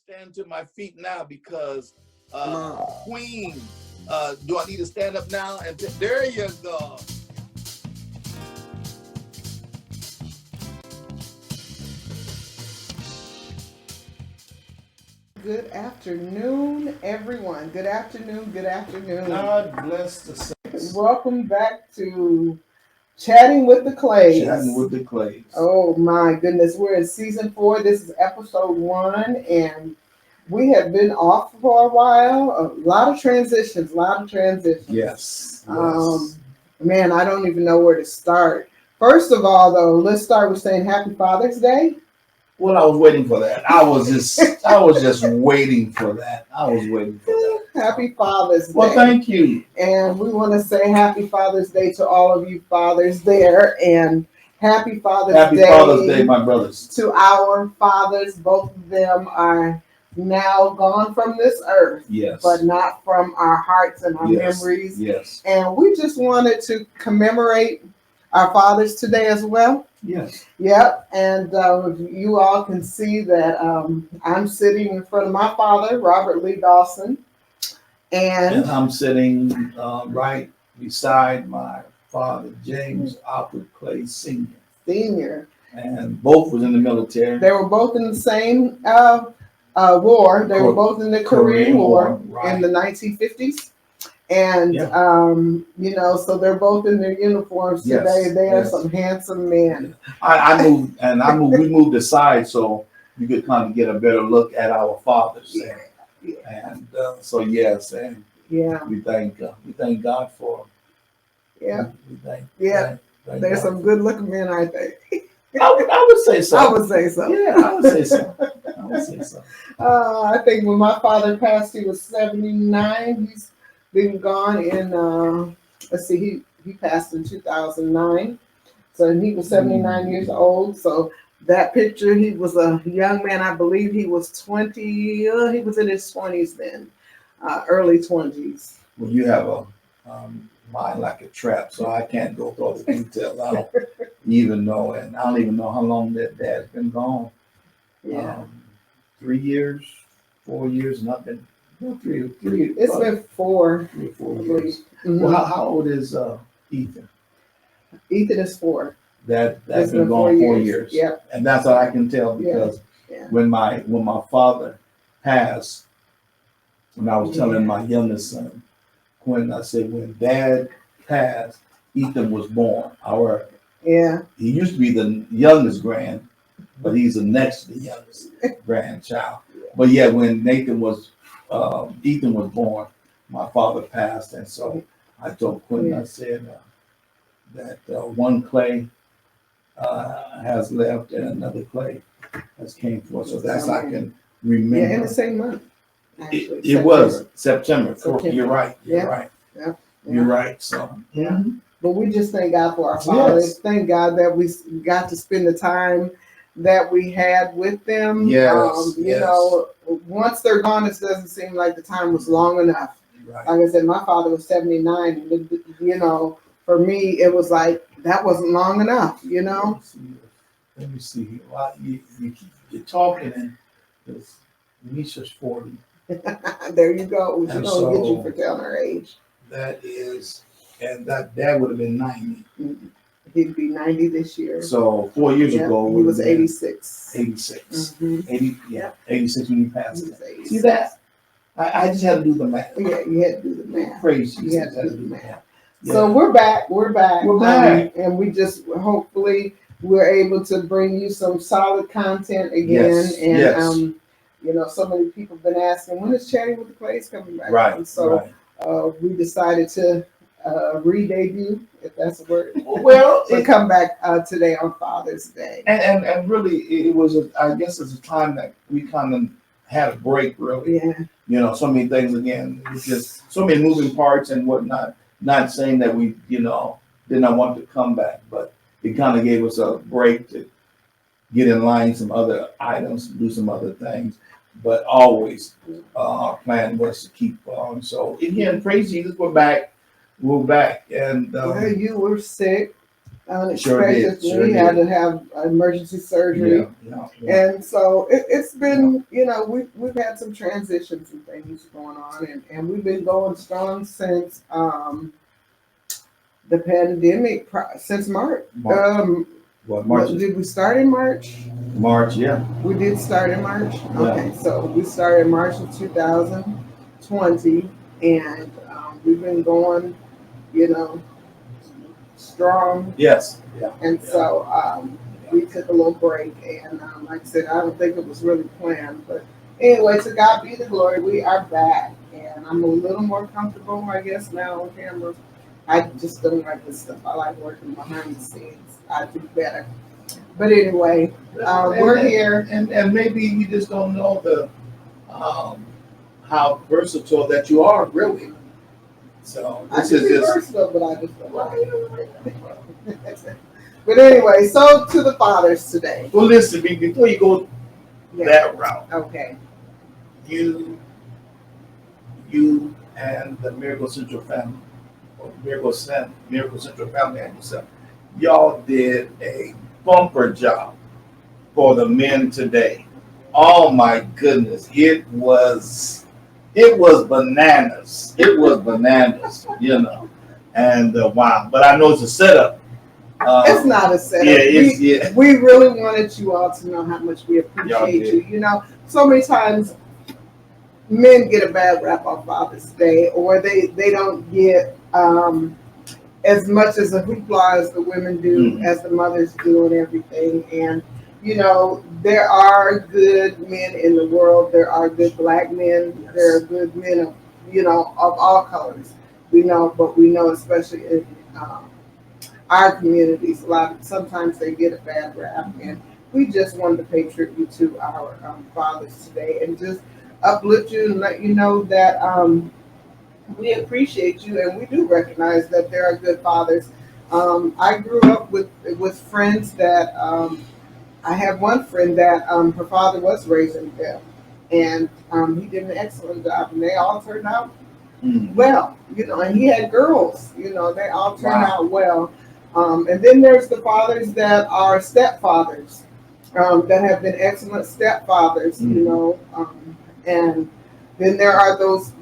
stand to my feet now because Queen, do I need to stand up now? And there you go. Good afternoon, everyone. Good afternoon. Good afternoon. God bless the saints. Welcome back to Chatting with the Clays. Chatting with the Clays. Oh my goodness, we're in season 4. This is episode 1, and we have been off for a while. A lot of transitions. Yes. Man, I don't even know where to start. First of all, though, let's start with saying Happy Father's Day. Well, I was waiting for that. I was just waiting for that. Happy Father's Day. Well, thank you. And we want to say Happy Father's Day to all of you fathers there, and Happy Father's Day, my brothers. To our fathers. Both of them are now gone from this earth, yes, but not from our hearts and our memories. Yes. And we just wanted to commemorate our fathers today as well. Yes. Yep. And you all can see that I'm sitting in front of my father, Robert Lee Dawson. And I'm sitting right beside my father, James Alfred Clay Sr. And both was in the military. They were both in the same war. They were both in the Korean War in the 1950s. And, so they're both in their uniforms today. They are some handsome men. I moved, we moved aside so you could kind of get a better look at our fathers. And we thank God for. Yeah. There's some good looking men, aren't they? I would say so. I would say so. Yeah, I would say so. I think when my father passed, he was 79. He's been gone in, he passed in 2009. So he was 79 years old. So that picture, he was a young man. I believe he was 20. He was in his 20s then, early 20s. Well, you have a mind like a trap, so I can't go through all the details. I don't even know, and I don't even know how long that dad's been gone. 3 years, 4 years, nothing. 3. It's been 4. 3 or 4 years. Mm-hmm. Well, how old is Ethan? Ethan is 4. That's been gone 4 years. Yeah, and that's all I can tell because when my father passed, when I was telling my youngest son, Quinn, I said when Dad passed, Ethan was born. He used to be the youngest but he's the next to the youngest grandchild. But when Ethan was born, my father passed, and so I told Quinn, I said that one Clay has left and another Clay has came forth. So that's I can remember. Yeah, in the same month. Actually, it was September. You're right. You're right. So. Mm-hmm. But we just thank God for our fathers. Yes. Thank God that we got to spend the time that we had with them. Yes. You know, once they're gone, it doesn't seem like the time was long enough. Right. Like I said, my father was 79. And, for me, it was like that wasn't long enough. Let me see here. Well, you're talking, and Nisha's 40. There you go. We're going to get you for telling her age. That is, and that dad would have been 90. Mm-hmm. He'd be 90 this year. So 4 years ago, he was 86. 86. Mm-hmm. 86 when he passed. See that? I just had to do the math. Yeah, you had to do the math. Crazy. You had to do the math. Yeah. So we're back. And we just hopefully we're able to bring you some solid content again. So many people have been asking, when is Chatting with the Clays coming back? Right. And so we decided to re-debut, if that's a word. Well, to come back today on Father's Day. And really, it was I guess it's a time that we kind of had a break. Really. Yeah. So many things again. It's just so many moving parts and whatnot. Not saying that we, did not want to come back, but it kind of gave us a break to get in line some other items, do some other things. But always, our plan was to keep on. So again, praise Jesus, we're back. And you were sick. unexpectedly. Sure He had did. to have emergency surgery. And so it's been, we've had some transitions and things going on, and we've been going strong since the pandemic, since March. March? Did we start in March? March, yeah. We did start in March? Yeah. Okay, so we started in March of 2020, and we've been going, strong. Yes. Yeah. And so we took a little break, and like I said, I don't think it was really planned, but anyway, to God be the glory. We are back, and I'm a little more comfortable, I guess, now on camera. I just don't like this stuff. I like working behind the scenes. I do better. But anyway, we're here, and maybe you just don't know the how versatile that you are, really. So this is just versatile, but I just don't like it. But anyway, so to the fathers today. Well, listen, before you go that route, okay, you and the Miracle Central family, or Miracle Central family, and yourself, y'all did a bumper job for the men today. Oh my goodness, it was bananas. It was bananas, and wow. But I know it's a setup. It's not a setup. Yeah, we really wanted you all to know how much we appreciate you. So many times men get a bad rap on Father's Day, or they don't get as much as a hoopla as the women do, as the mothers do, and everything. And there are good men in the world. There are good Black men. Yes. There are good men of of all colors. But we know, especially in our communities, sometimes they get a bad rap, and we just wanted to pay tribute to our fathers today, and just uplift you and let you know that we appreciate you, and we do recognize that there are good fathers. I grew up with friends that I have one friend that her father was raising them, and he did an excellent job, and they all turned out well, and he had girls, they all turned out well. And then there's the fathers that are stepfathers, that have been excellent stepfathers, and then there are those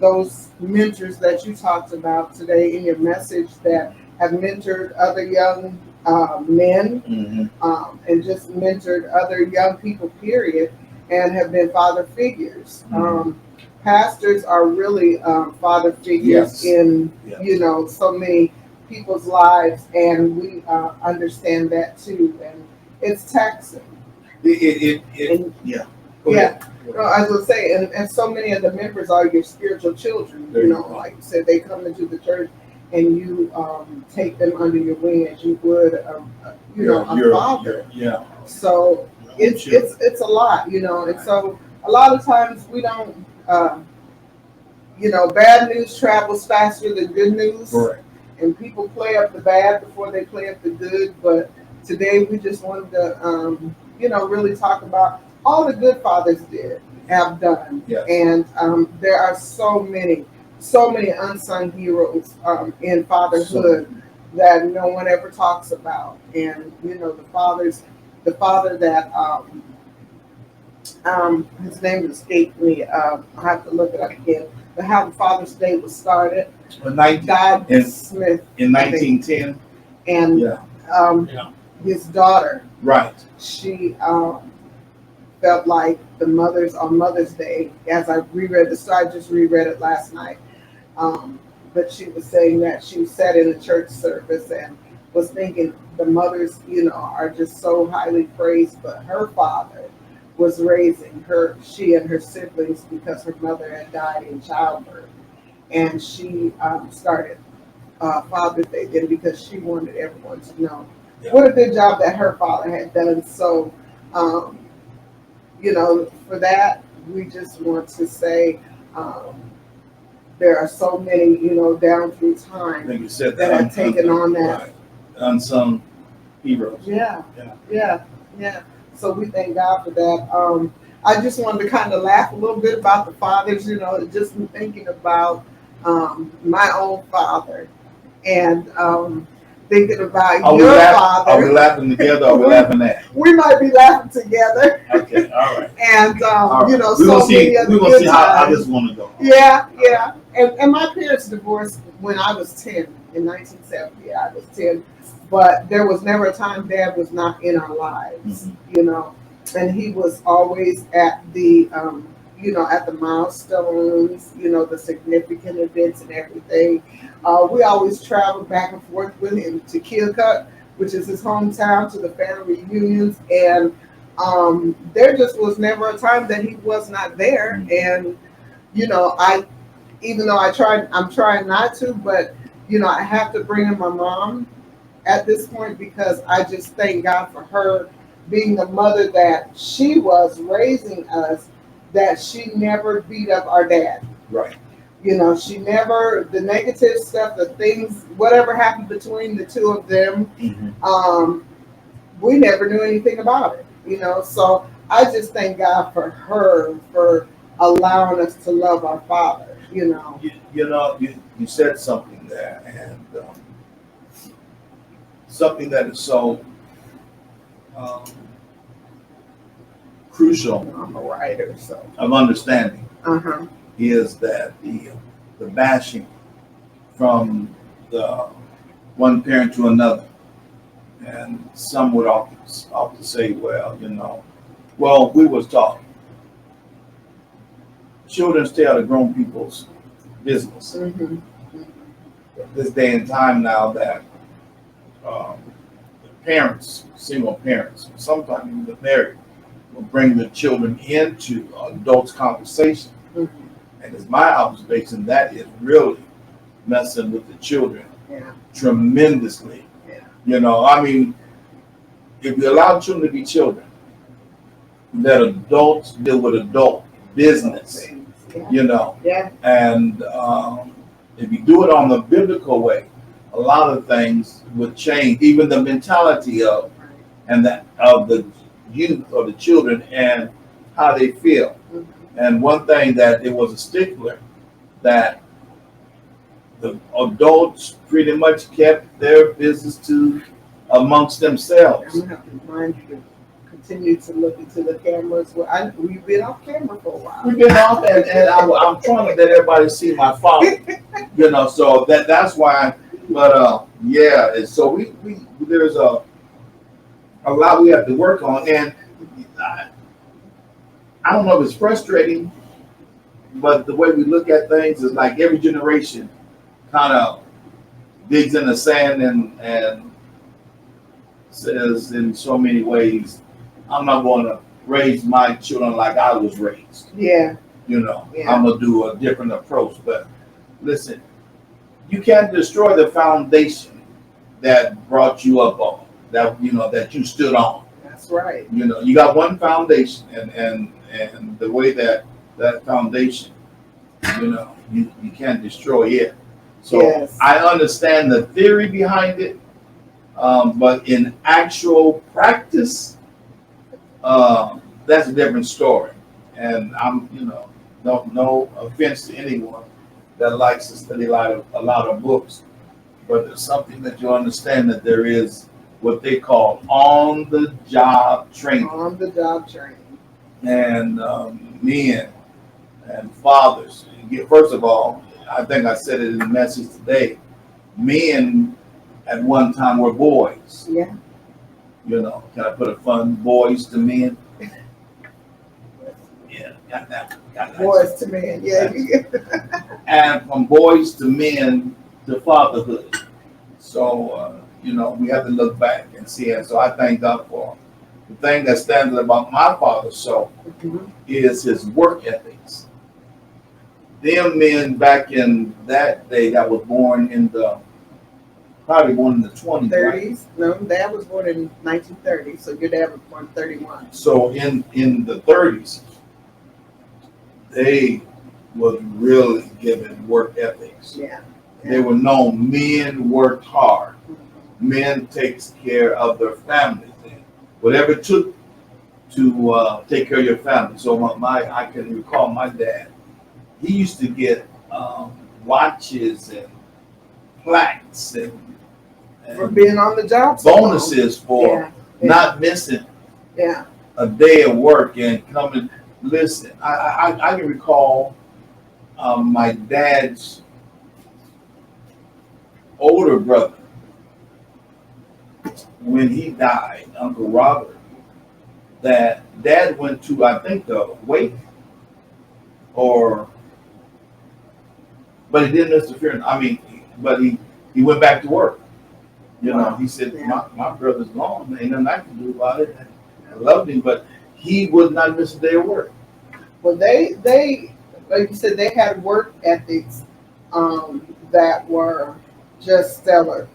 mentors that you talked about today in your message that have mentored other young men, and just mentored other young people, period, and have been father figures. Pastors are really father figures in so many people's lives, and we understand that too, and it's taxing. Go ahead. I was going to say, and so many of the members are your spiritual children. Like you said, they come into the church, and you take them under your wing as you would, a father. So it's a lot, and so a lot of times we don't, bad news travels faster than good news. Correct. And people play up the bad before they play up the good. But today we just wanted to, really talk about all the good fathers have done. Yes. And there are so many unsung heroes in fatherhood that no one ever talks about. And the father that his name escaped me. I have to look it up again. But how the Father's Day was started. Smith in 1910, and his daughter. Right. She felt like on Mother's Day, as I reread the story, I just reread it last night. But she was saying that she sat in the church service and was thinking the mothers, are just so highly praised, but her father was raising she and her siblings, because her mother had died in childbirth. And she started Father's Day then because she wanted everyone to know what a good job that her father had done. So, for that, we just want to say there are so many, down through time that have taken on that. Right. Unsung heroes. Yeah. So we thank God for that. I just wanted to kind of laugh a little bit about the fathers, just thinking about my own father. And thinking about Are we your Are we father. laughing together or are we laughing at? We might be laughing together. Okay, all right. And All right. you know, We're so gonna see. many other We're gonna good see how times. this one will go. Yeah, yeah. And my parents divorced when I was 10 in 1970. I was 10. But there was never a time Dad was not in our lives, you know. And he was always at the, you know, at the milestones, you know, the significant events and everything. We always traveled back and forth with him to Keokuk, which is his hometown, to the family reunions. And there just was never a time that he was not there. And, you know, even though I'm trying not to, but, you know, I have to bring in my mom at this point because I just thank God for her being the mother that she was, raising us, that she never beat up our dad. Right. You know, she never, the negative stuff, the things, whatever happened between the two of them, we never knew anything about it, you know. So I just thank God for her, for allowing us to love our father, you know. You know, you said something there, and something that is so crucial I'm a writer, so. of understanding Uh-huh. is that the bashing from the one parent to another, and some would often say, well, you know, well, we was taught children stay out of grown people's business. Mm-hmm. This day and time now that parents, single parents, sometimes even the married, will bring the children into adults' conversation. Mm-hmm. And it's my observation that is really messing with the children tremendously. Yeah. You know, I mean, if we allow children to be children, let adults deal with adult business, you know. Yeah. And if you do it on the biblical way, a lot of things would change, even the mentality of the youth or the children and how they feel. Mm-hmm. And one thing that it was a stickler that the adults pretty much kept their business to amongst themselves. I'm gonna have to remind you to continue to look into the cameras. Well, we've been off camera for a while. We've been off, and I'm trying to let everybody see my father, you know. So that's why. But yeah, and so we there's a lot we have to work on, and I don't know if it's frustrating, but the way we look at things is like every generation kind of digs in the sand and says in so many ways, I'm not going to raise my children like I was raised. Yeah. You know, Yeah. I'm going to do a different approach. But listen, you can't destroy the foundation that brought you up on, that, you know, that you stood on. That's right. You know, you got one foundation, and the way that foundation, you know, you can't destroy it. So Yes. I understand the theory behind it, but in actual practice, that's a different story. And I'm, you know, no offense to anyone that likes to study a lot of books, but there's something that you understand, that there is what they call on-the-job training. On-the-job training. And men and fathers, first of all, I think I said it in the message today, men at one time were boys. Yeah. You know, can I put a fun boys to men? Yeah, got that. Boys to men, yeah. And from boys to men to fatherhood. So, you know, we have to look back and see it. So I thank God for the thing that stands about my father so is his work ethics. Them men back in that day that was born in probably born in the 20s. 30s. Right? No, Dad was born in 1930, so your dad was born in 31. So in the 30s, they was really given work ethics. Yeah. They were known men worked hard. Men takes care of their families. Whatever it took to take care of your family. So I can recall my dad. He used to get watches and plaques and for being on the job. So bonuses for not missing a day of work and coming. Listen, I can recall my dad's older brother when he died, Uncle Robert. That Dad went to, I think, the wake, but he didn't miss the funeral. I mean, but he went back to work. You know, he said, my brother's gone. Ain't nothing I can do about it. I loved him, but he would not miss a day of work. Well, they like you said, they had work ethics that were just stellar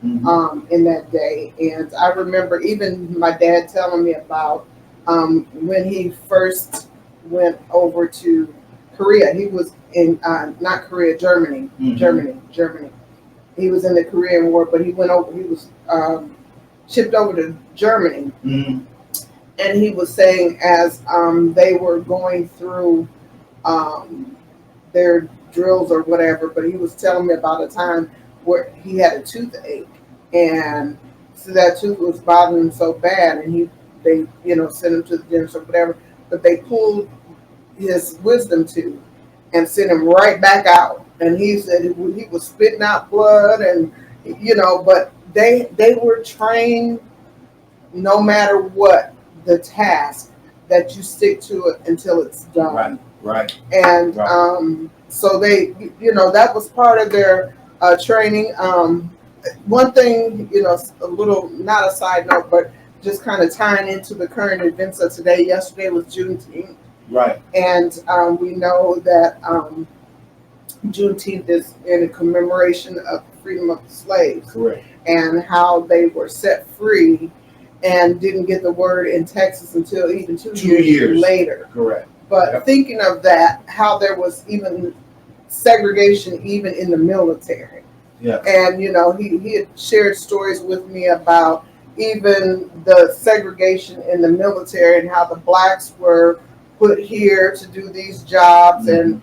in that day. And I remember even my dad telling me about when he first went over to Korea. He was in not Korea, Germany. Germany. He was in the Korean War, but he went over. He was shipped over to Germany, and he was saying as they were going through their drills or whatever. But he was telling me about a time where he had a toothache, and so that tooth was bothering him so bad, and they sent him to the dentist or whatever. But they pulled his wisdom tooth and sent him right back out. And he said he was spitting out blood, and but they were trained no matter what the task that you stick to it until it's done. Right. And so they, that was part of their training. One thing, a little, not a side note, but just kind of tying into the current events of today. Yesterday was Juneteenth. Right. And we know that Juneteenth is in a commemoration of the freedom of the slaves. Correct. And how they were set free and didn't get the word in Texas until even two years later. Correct. But thinking of that, how there was even segregation even in the military. Yeah. And, he had shared stories with me about even the segregation in the military and how the blacks were put here to do these jobs and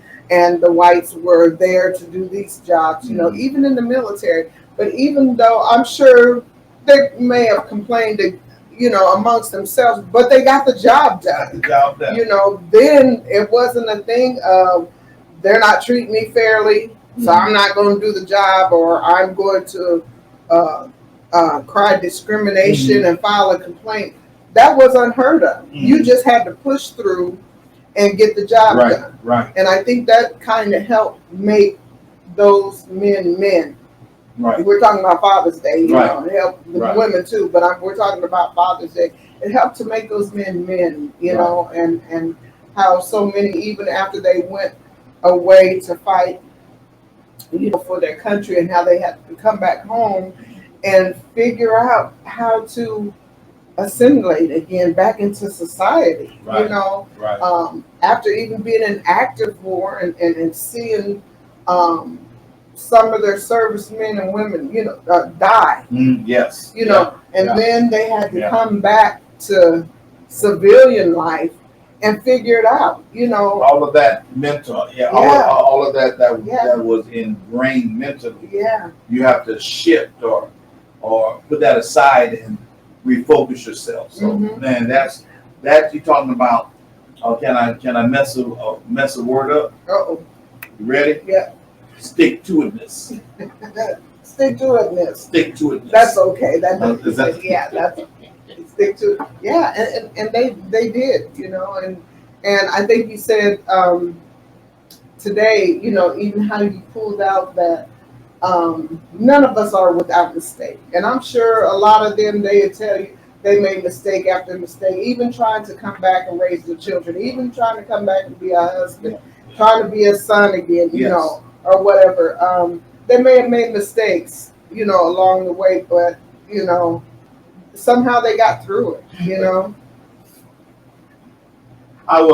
the whites were there to do these jobs, even in the military. But even though I'm sure they may have complained, amongst themselves, but they got the job done. Then it wasn't a thing of they're not treating me fairly, so I'm not going to do the job, or I'm going to cry discrimination and file a complaint. That was unheard of. You just had to push through and get the job done. Right. And I think that kind of helped make those men. Right. We're talking about Father's Day, it helped the women too, but we're talking about Father's Day. It helped to make those men, and how so many, even after they went away to fight, for their country, and how they had to come back home and figure out how to assimilate again back into society. After even being in active war and seeing some of their servicemen and women, die. Yes. Then they had to come back to civilian life and figure it out. All of that mental, all of that was ingrained mentally. Yeah. You have to shift or put that aside and refocus yourself. So man, that's you're talking about. Can I mess a word up? Uh-oh. You ready? Yeah. Stick to itness. Stick to itness. Stick to itness. That's okay. That's stick to it. Yeah, and they did, and I think you said today, even how you pulled out that none of us are without mistake. And I'm sure a lot of them, they tell you they made mistake after mistake, even trying to come back and raise their children, even trying to come back and be a husband, trying to be a son again, or whatever. They may have made mistakes, along the way, but, somehow they got through it, I'm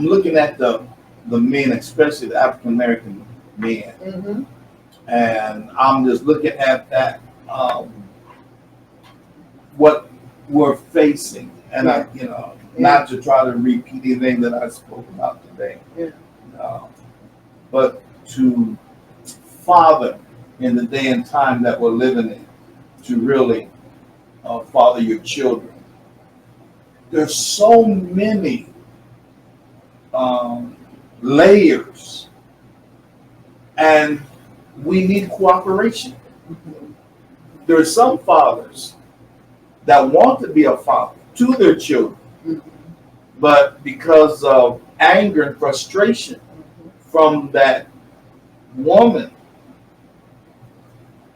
looking at the men, especially the African American men, and I'm just looking at that, what we're facing, and not to try to repeat anything that I spoke about today, but to father in the day and time that we're living in to really father your children. There's so many layers, and we need cooperation. There are some fathers that want to be a father to their children, but because of anger and frustration from that woman,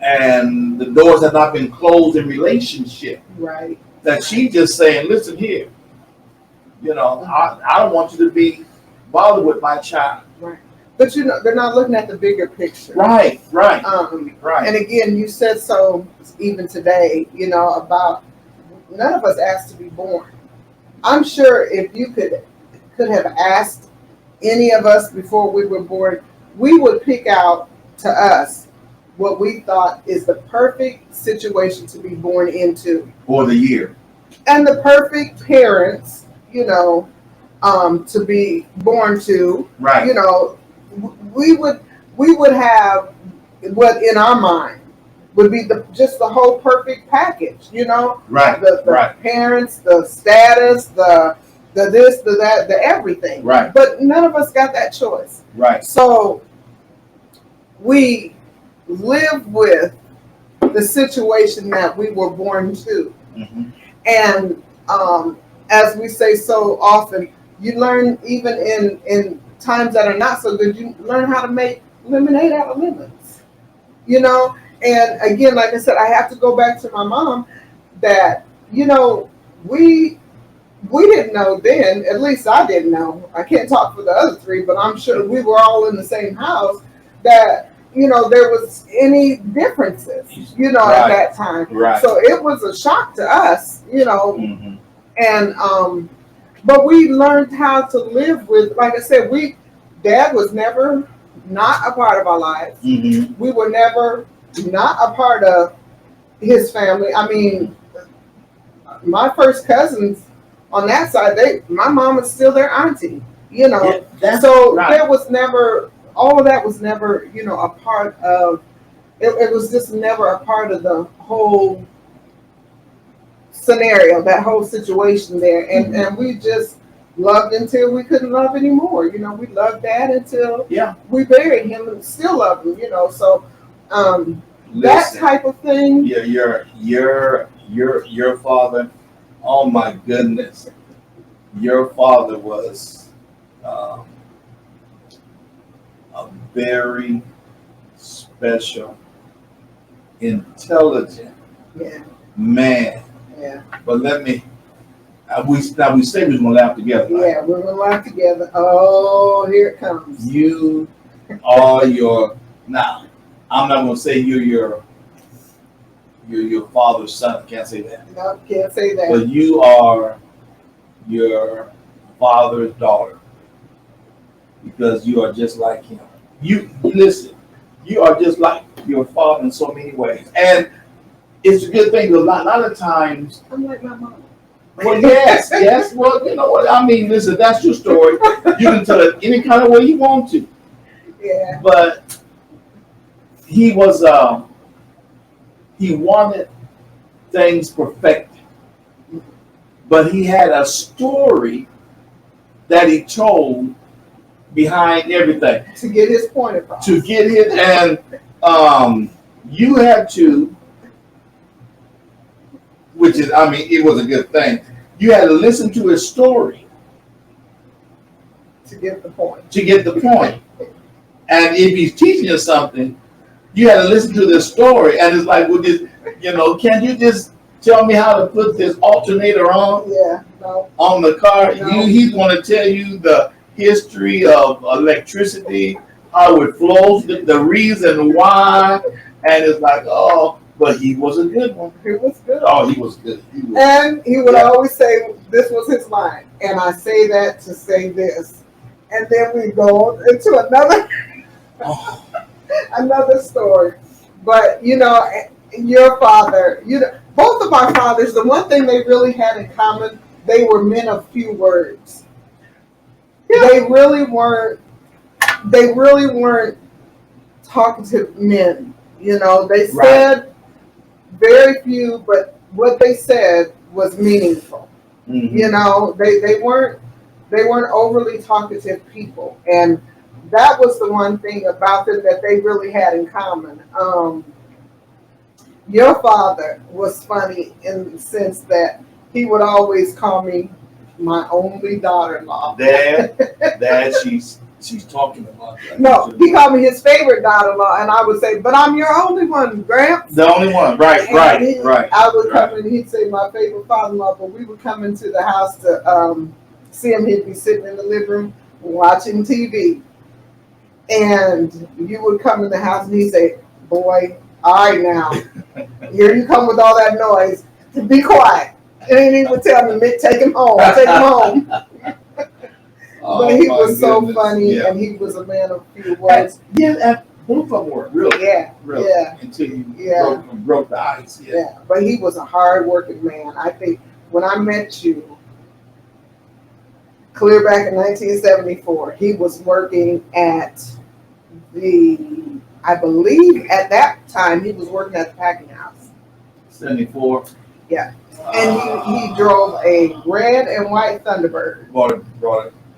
and the doors have not been closed in relationship, Right. that she just saying, listen here, I don't want you to be bothered with my child. Right. But they're not looking at the bigger picture. Right. Right. And again, you said so even today, about none of us asked to be born. I'm sure if you could have asked any of us before we were born, we would pick out to us what we thought is the perfect situation to be born into. For the year. And the perfect parents, to be born to. Right. We would have what in our mind would be just the whole perfect package, Right. The parents, the status, the this, the that, the everything. Right. But none of us got that choice. Right. So we live with the situation that we were born to. Mm-hmm. And as we say so often, you learn even in times that are not so good, you learn how to make lemonade out of lemons. And again, like I said, I have to go back to my mom that, we didn't know then, at least I didn't know. I can't talk for the other three, but I'm sure we were all in the same house, that, there was any differences, Right. at that time. Right. So it was a shock to us, Mm-hmm. and, but we learned how to live with, like I said, Dad was never not a part of our lives. Mm-hmm. We were never not a part of his family. I mean, my first cousins on that side, my mom was still their auntie, Yeah, so right. there was never, all of that was never, a part of, it was just never a part of the whole scenario, that whole situation there. And, Mm-hmm. and we just loved until we couldn't love anymore. We loved Dad until Yeah. we buried him and still love him, so that Listen, type of thing. Yeah, your father. Oh my goodness, your father was a very special, intelligent Yeah. man. Yeah. But we say we're gonna laugh together. Right? Yeah, we're gonna laugh together. Oh, here it comes. You are now. I'm not gonna say you're your father's son. I can't say that. No, can't say that. But you are your father's daughter, because you are just like him. You listen. You are just like your father in so many ways, and it's a good thing. A lot of times. I'm like my mom. Well, yes. Well, you know what I mean. Listen, that's your story. You can tell it any kind of way you want to. Yeah. But he was. He wanted things perfected, but he had a story that he told behind everything To get his point across. to get it, and you had to, which is, I mean, it was a good thing. You had to listen to his story To get the point. to get the point. And if he's teaching you something, you had to listen to this story, and it's like, well, can you just tell me how to put this alternator on? Yeah. No. On the car? No. He's going to tell you the history of electricity, how it flows, the reason why, and it's like, oh, but he was a good one. He was good. Oh, he was good. And he would always say, this was his line, and I say that to say this. And then we go into another another story. But, your father, both of our fathers, the one thing they really had in common, they were men of few words. Yeah. They really weren't talkative men. You know, they Right. said very few, but what they said was meaningful. Mhm. You know, they weren't overly talkative people, and that was the one thing about them that they really had in common. Your father was funny in the sense that he would always call me my only daughter-in-law. Dad, she's talking about that. No, he called me his favorite daughter-in-law, and I would say, "But I'm your only one, Gramps." The only one, right, right. I would come in, he'd say my favorite father-in-law, but we would come into the house to see him. He'd be sitting in the living room watching TV, and you would come in the house and he'd say, "Boy, all right now, here you come with all that noise. Be quiet." And he would tell me, "Mick, take him home, take him home." Oh, But he my was so goodness. funny, Yeah. and he was a man of few words. And both of them were really, Yeah, really, yeah, until you yeah. broke the ice. Yeah. yeah. But he was a hard-working man. I think when I met you, clear back in 1974, he was working at I believe at that time he was working at the packing house. 74. Yeah. And he drove a red and white Thunderbird.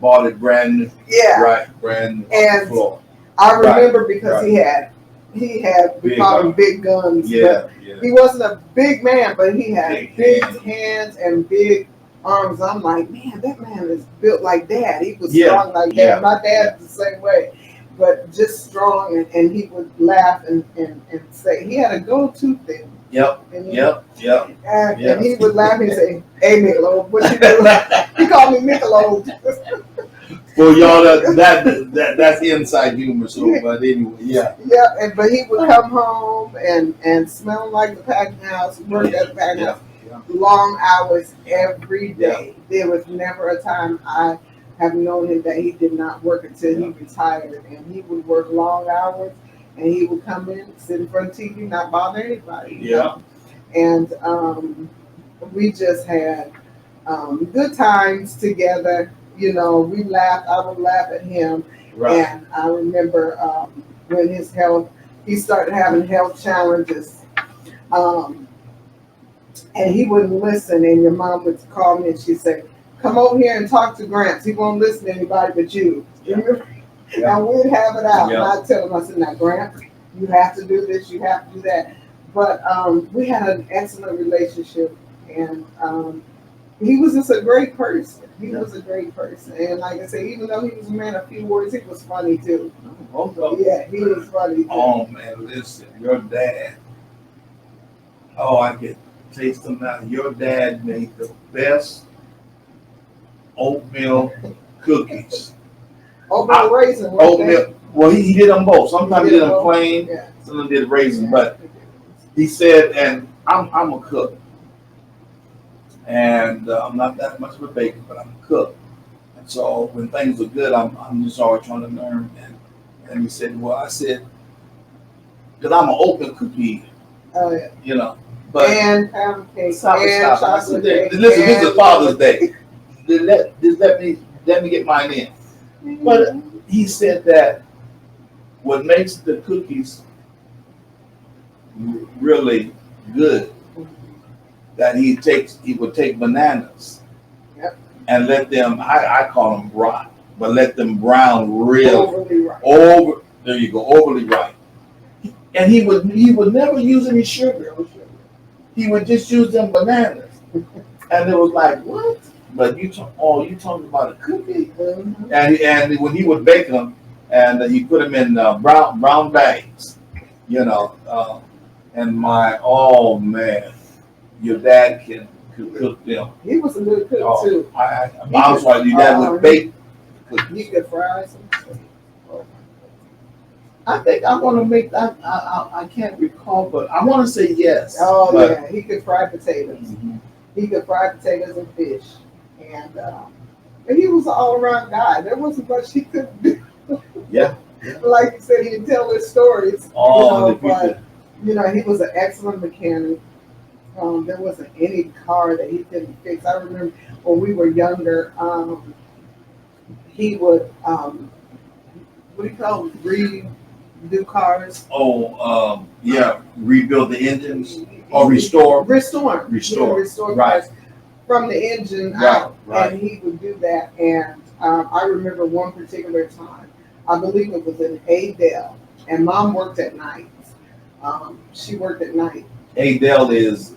Bought it brand new. Yeah. Right, brand new. And floor. I remember because right. he had we Big called him arm. big guns. Yeah, But yeah. he wasn't a big man, but he had Big hands and big arms. I'm like, man, that man is built like Dad. He was Yeah, strong like Dad. yeah. My dad's the same way, but just strong. And he would laugh and say he had a go-to thing. Yep, And yep. And he would laugh and say, "Hey, Michelob, what you doing?" He called me Michelob. Well, y'all, that's inside humor. So, but anyway, yeah. Yeah, but he would come home and smell like the packing house. Worked at the packing house, long hours every day. There was never a time I have known him that he did not work until he retired, and he would work long hours. And he would come in, sit in front of TV, not bother anybody. Yeah. And we just had good times together. You know, we laughed. I would laugh at him. Right. And I remember when he started having health challenges. And he wouldn't listen. And your mom would call me and she'd say, "Come over here and talk to Gramps. He won't listen to anybody but you." Yeah. And we'd have it out. Yeah. And I'd tell him, I said, "Now, Gramps, you have to do this, you have to do that." But we had an excellent relationship, and he was just a great person. He was a great person. And like I said, even though he was a man of few words, he was funny too. Yeah, he was funny too. Oh, man, listen, your dad. Oh, I can taste them now. Your dad made the best oatmeal cookies. Oatmeal raisin. Oatmeal. Well, he did them both. Sometimes he did them plain. Yeah. Sometimes he did raisin. But he said, and I'm a cook. And I'm not that much of a baker, but I'm a cook. And so when things are good, I'm just always trying to learn. And he said, well, I said, because I'm an oatmeal cookie, you know. But and pound cake stop. chocolate cake. Listen, this is Father's Day. Let me get mine in. But he said that what makes the cookies really good, that he would take bananas and let them, I call them rot, but let them brown real overly ripe. And he would never use any sugar. He would just use them bananas. And it was like, what? But you talking about a cookie? Mm-hmm. And when he would bake them, and he put them in brown bags, you know, and oh man, your dad can cook them. He was a good cook too. I was like, your dad would bake cookies. He could fry some. I think I want to make that. I can't recall, but I want to say yes. Oh yeah, he could fry potatoes. Mm-hmm. He could fry potatoes and fish, and he was an all-around guy. There wasn't much he couldn't do. Yeah. Like you said, he'd tell his stories. But he was an excellent mechanic. There wasn't any car that he couldn't fix. I remember when we were younger, he would what do you call it? do cars. Oh, yeah, rebuild the engines or restore. Restore. Restore. Restore Right. cars from the engine Right, out. right. And he would do that. And I remember one particular time, I believe it was in Adel, and Mom worked at night. She worked at night. Adel is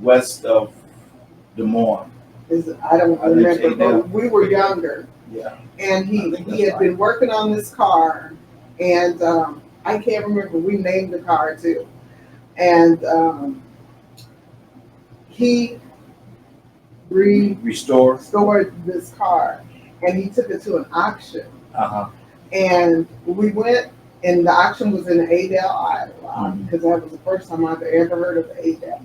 west of Des Moines. I don't I think it's remember, Adel. but we were younger. Yeah. And I he think that's had right. been working on this car, and I can't remember. We named the car too, and he Restore. restored this car, and he took it to an auction. Uh-huh. And we went, and the auction was in Adel, Iowa, because that was the first time I've ever heard of Adel.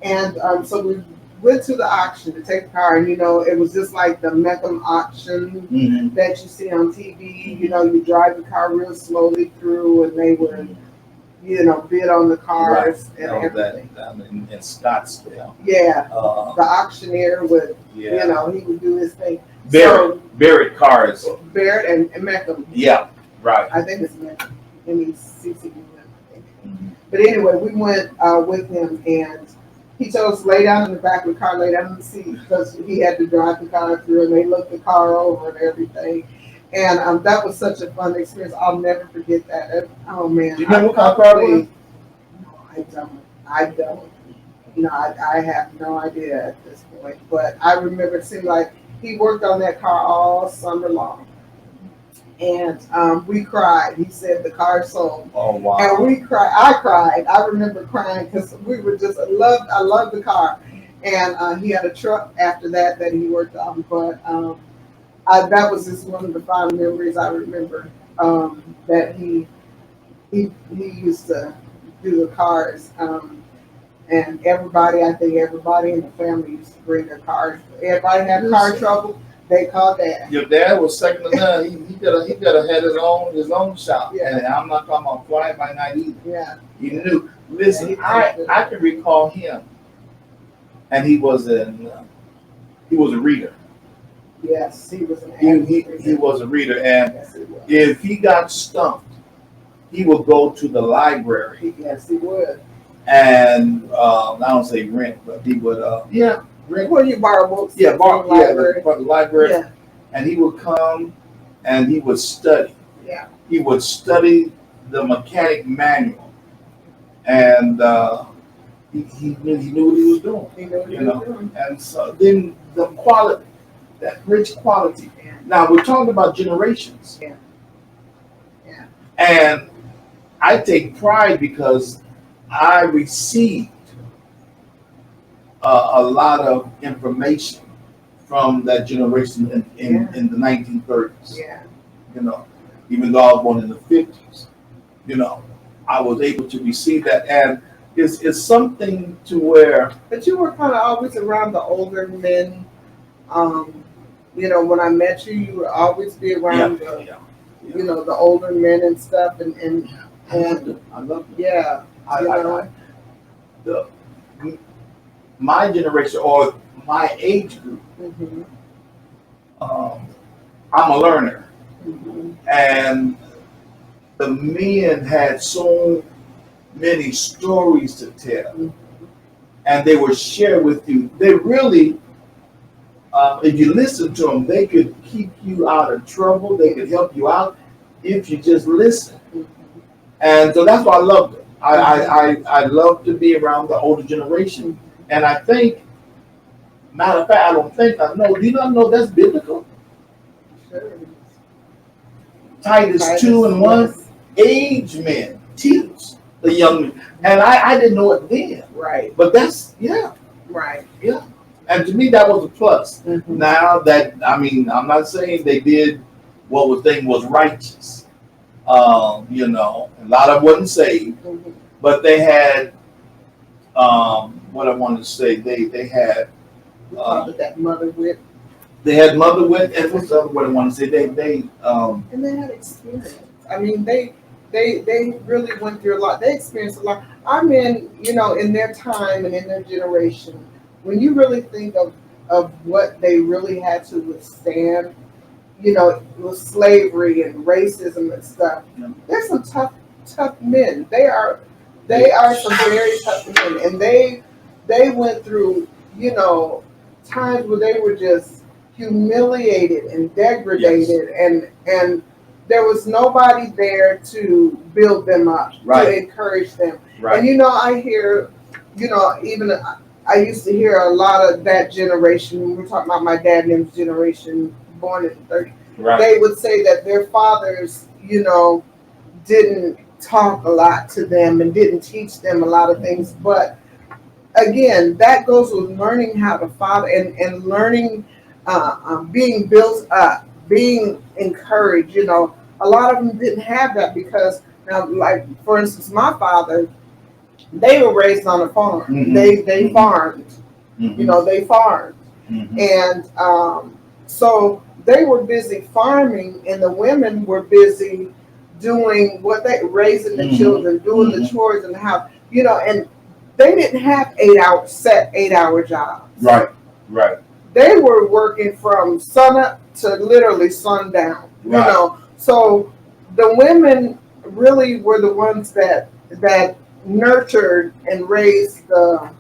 And so we went to the auction to take the car, and it was just like the Meckham auction that you see on TV. You drive the car real slowly through, and they would, bid on the cars and everything. That in Scottsdale. Yeah, the auctioneer would, Yeah. he would do his thing. Barrett cars. Barrett and Meckham. Yeah. Right. I think it's Meckham. MECC. But anyway, we went with him, and he told us lay down in the back of the car, lay down in the seat, because he had to drive the car through, and they looked the car over and everything. And that was such a fun experience. I'll never forget that. Oh man! Do you remember what kind of car it was? No, I don't. I have no idea at this point. But I remember it seemed like he worked on that car all summer long. And we cried. He said the car sold. Oh wow! And we cried. I cried. I remember crying because we were just I loved the car. And he had a truck after that he worked on. But that was just one of the fond memories I remember. That he used to do the cars. And I think everybody in the family used to bring their cars. Everybody had car trouble. They called Dad. Your dad was second to none. He could have had his own shop. Yeah. And I'm not talking about fly by night either. Yeah. He knew. Listen, Yeah, I can recall him, and he was a reader. Yes, he was an He was a reader, and yes, he was. if he got stumped, he would go to the library. Yes, he would. And I don't say rent, but he would rent. Well, you borrow books. Yeah, from the library. the library. Yeah. And he would come and he would study. Yeah. He would study the mechanic manual, and he knew what he was doing. He knew what he was doing. And so then the quality, that rich quality. Yeah. Now we're talking about generations. Yeah. Yeah. And I take pride because I received a lot of information from that generation in the 1930s. Yeah. Even though I was born in the 50s, I was able to receive that, and it's something to where. But you were kind of always around the older men. When I met you, you would always be around the older men and stuff, and I love it. Yeah. My generation or my age group, I'm a learner, and the men had so many stories to tell, and they were shared with you. They really, if you listen to them, they could keep you out of trouble. They could help you out if you just listen. And so that's why I loved it. I love to be around the older generation. And I think, matter of fact, I know. Do you not know that's biblical? Sure. Titus 2:1, age men teach the young men. And I didn't know it then. Right. But that's, Right. And to me, that was a plus. Mm-hmm. Now that, I'm not saying they did what was righteous. A lot of them wasn't saved, but they had, what I wanted to say, they had, that mother wit. They had mother wit, and what's the other word I want to say? They and they had experience. They really went through a lot. They experienced a lot. Our men, in their time and in their generation, when you really think of what they really had to withstand, with slavery and racism and stuff. Yeah. There's some tough men. They are some very tough men, and they went through, times where they were just humiliated and degraded, and there was nobody there to build them up, to encourage them. Right. And I hear, even I used to hear a lot of that generation. When we're talking about my dad and his generation, born in the 30s. Right. They would say that their fathers, didn't talk a lot to them and didn't teach them a lot of things. But again, that goes with learning how to father and learning, being built up, being encouraged. A lot of them didn't have that because now, like for instance, my father, they were raised on a farm. Mm-hmm. They farmed. Mm-hmm. They farmed, Mm-hmm. and so they were busy farming, and the women were busy doing raising the Mm-hmm. children, doing the chores in the house. And they didn't have 8-hour jobs. Right. Right. They were working from sun up to literally sundown. Right. So the women really were the ones that nurtured and raised the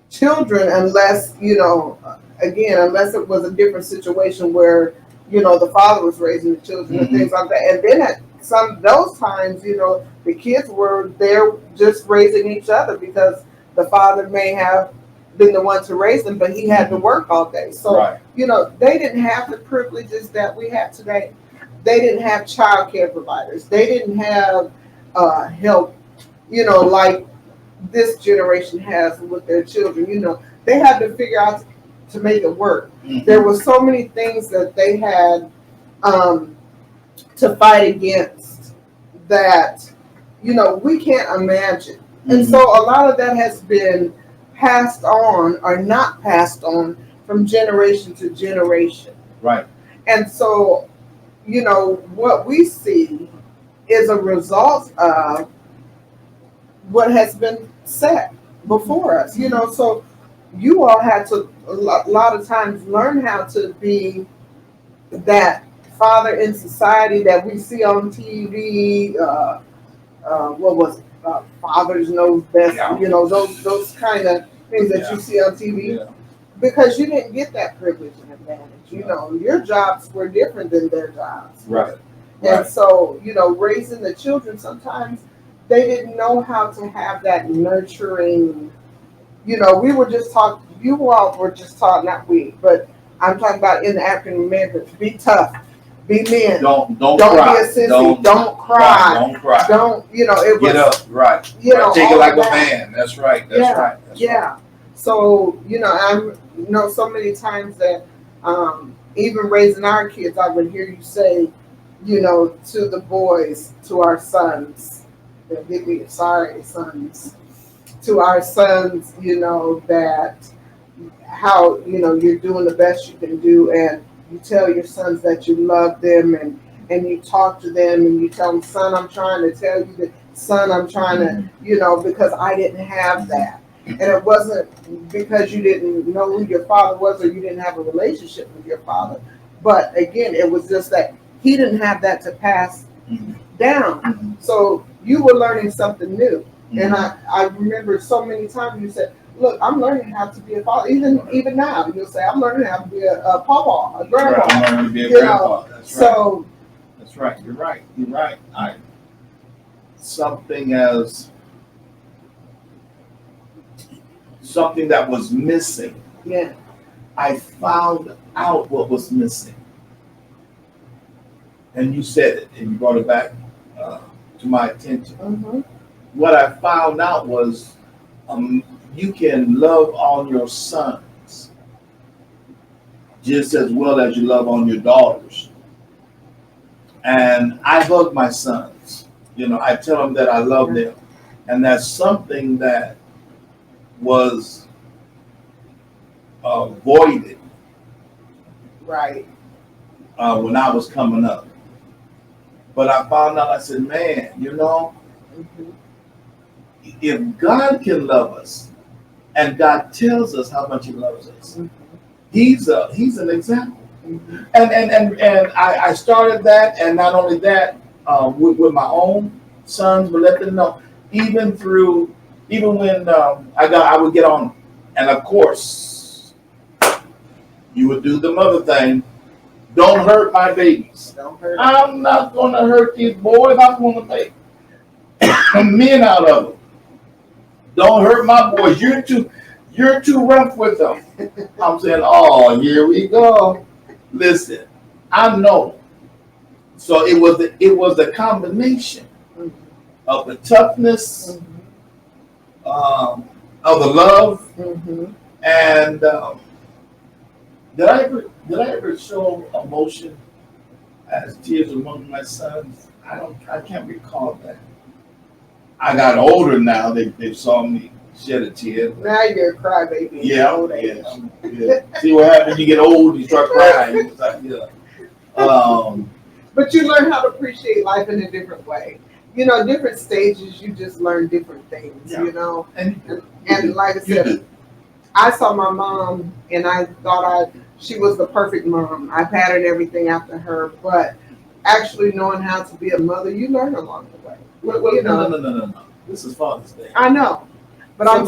children, unless unless it was a different situation where the father was raising the children and things like that. And then at some those times, the kids were there just raising each other because the father may have been the one to raise them, but he had to work all day. So they didn't have the privileges that we have today. They didn't have child care providers. They didn't have help, like this generation has with their children. They had to figure out to make it work. Mm-hmm. There were so many things that they had to fight against that we can't imagine. Mm-hmm. And so a lot of that has been passed on or not passed on from generation to generation. Right. And so what we see is a result of what has been set before us. So you all had to a lot of times learn how to be that father in society that we see on TV. What was it? Fathers knows best. Yeah. Those kind of things that you see on TV. Yeah. Because you didn't get that privilege and advantage. Your jobs were different than their jobs. Right. And so, raising the children, sometimes they didn't know how to have that nurturing. We were just taught, you all were just taught, not we, but I'm talking about in the African Americans, be tough, be men. Don't Don't cry. be a sissy. Don't cry. Don't cry. Don't, it was. Get up. Right. Take it like a man. That's right. That's right. That's right. So, I know so many times that even raising our kids, I would hear you say, to the boys, to our sons, sons, to our sons, that how, you're doing the best you can do, and you tell your sons that you love them, and you talk to them, and you tell them, son, I'm trying to tell you that, son, I'm trying to, because I didn't have that. And it wasn't because you didn't know who your father was or you didn't have a relationship with your father. But again, it was just that he didn't have that to pass down. So you were learning something new. And I remember so many times you said, look, I'm learning how to be a father. Even now, you'll say, I'm learning how to be a pawpaw, a grandpa. Right. I'm learning to be a grandpa. That's right. So that's right. You're right. You're right. Something that was missing. Yeah. I found out what was missing. And you said it, and you brought it back to my attention. Mm-hmm. What I found out was you can love on your sons just as well as you love on your daughters. And I hug my sons. I tell them that I love them. And that's something that was voided Right. When I was coming up. But I found out, I said, man, if God can love us, and God tells us how much he loves us, he's an example. And I started that, and not only that, with my own sons, but let them know, even when I would get on, and of course, you would do the mother thing. Don't hurt my babies. Don't hurt. I'm not going to hurt these boys. I'm going to make men out of them. Don't hurt my boys. You're too rough with them. I'm saying, oh, here we go. Listen, I know. So it was the combination of the toughness, of the love, and did I ever show emotion as tears among my sons? I can't recall that. I got older now. They saw me shed a tear. Now you're a crybaby. Yeah. See what happens? You get old, you start crying. It's like, yeah. But you learn how to appreciate life in a different way. You know, different stages, you just learn different things. Yeah. You know, and like I said, I saw my mom, and I thought she was the perfect mom. I patterned everything after her, but actually knowing how to be a mother, you learn along the way. Well, no. This is Father's Day. I know, but I'm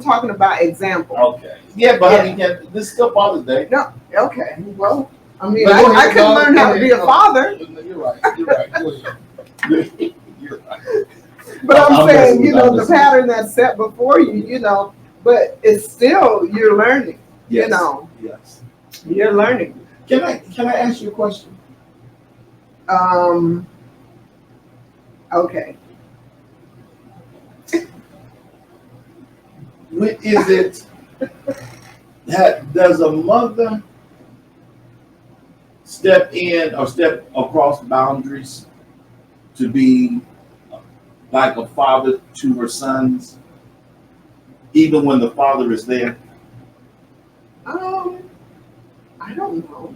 talking about example. Okay. Yeah, but I mean, this is still Father's Day. No. Okay. Well, I mean, I couldn't learn how to be a father. You're right. You're right. But I'm saying, the pattern that's set before you, but it's still, you're learning. Yes. Yes. You're learning. Can I ask you a question? Okay. When is it that does a mother step in or step across boundaries to be like a father to her sons, even when the father is there? I don't know.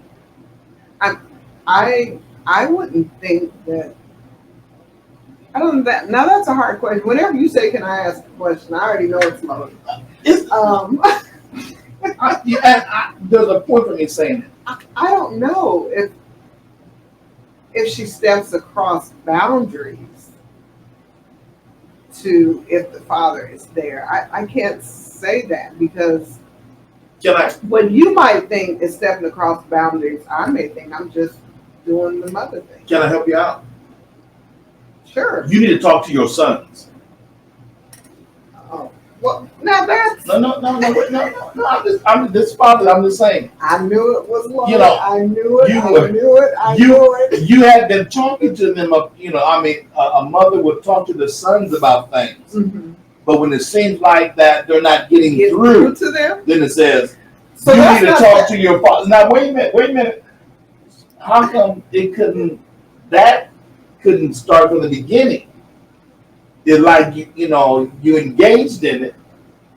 I wouldn't think that. I don't know that. Now that's a hard question. Whenever you say, "Can I ask a question?" I already know it's low. There's a point for me saying it. I don't know if she steps across boundaries to if the father is there. I can't say that because what you might think is stepping across boundaries, I may think I'm just doing the mother thing. Can I help you out? Sure. You need to talk to your sons. Oh, well, now that's No. I'm this father. I'm just saying. I knew it was low. I knew it. You had been talking to them. A mother would talk to the sons about things, but when it seems like that they're not getting through to them, then it says so you need to talk to your father. Now wait a minute. How come it couldn't? That couldn't start from the beginning. It's like you engaged in it,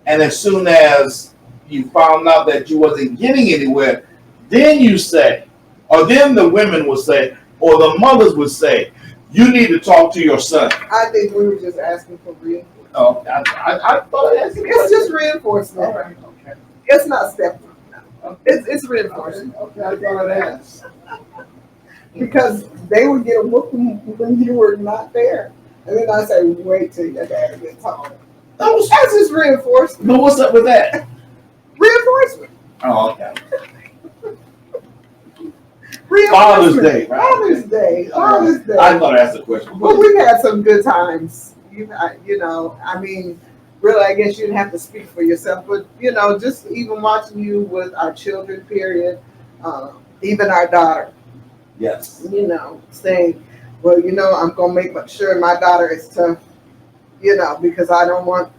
and as soon as you found out that you wasn't getting anywhere, then you say, or then the women would say, or the mothers would say, you need to talk to your son. I think we were just asking for reinforcement. Oh, I thought it's just reinforcement. All right, okay. It's not stepping. No. It's reinforcement. Okay, I thought I'd ask. Because they would get a whooping when you were not there. And then I say, wait till your dad gets home. That's just reinforcement. But what's up with that? Reinforcement. Oh, okay. Father's Day, right? Father's Day. I thought I asked a question. But we've had some good times. I mean, really, I guess you'd have to speak for yourself. But, just even watching you with our children, period, even our daughter. Yes. Saying, well, I'm going to make sure my daughter is tough, because I don't want,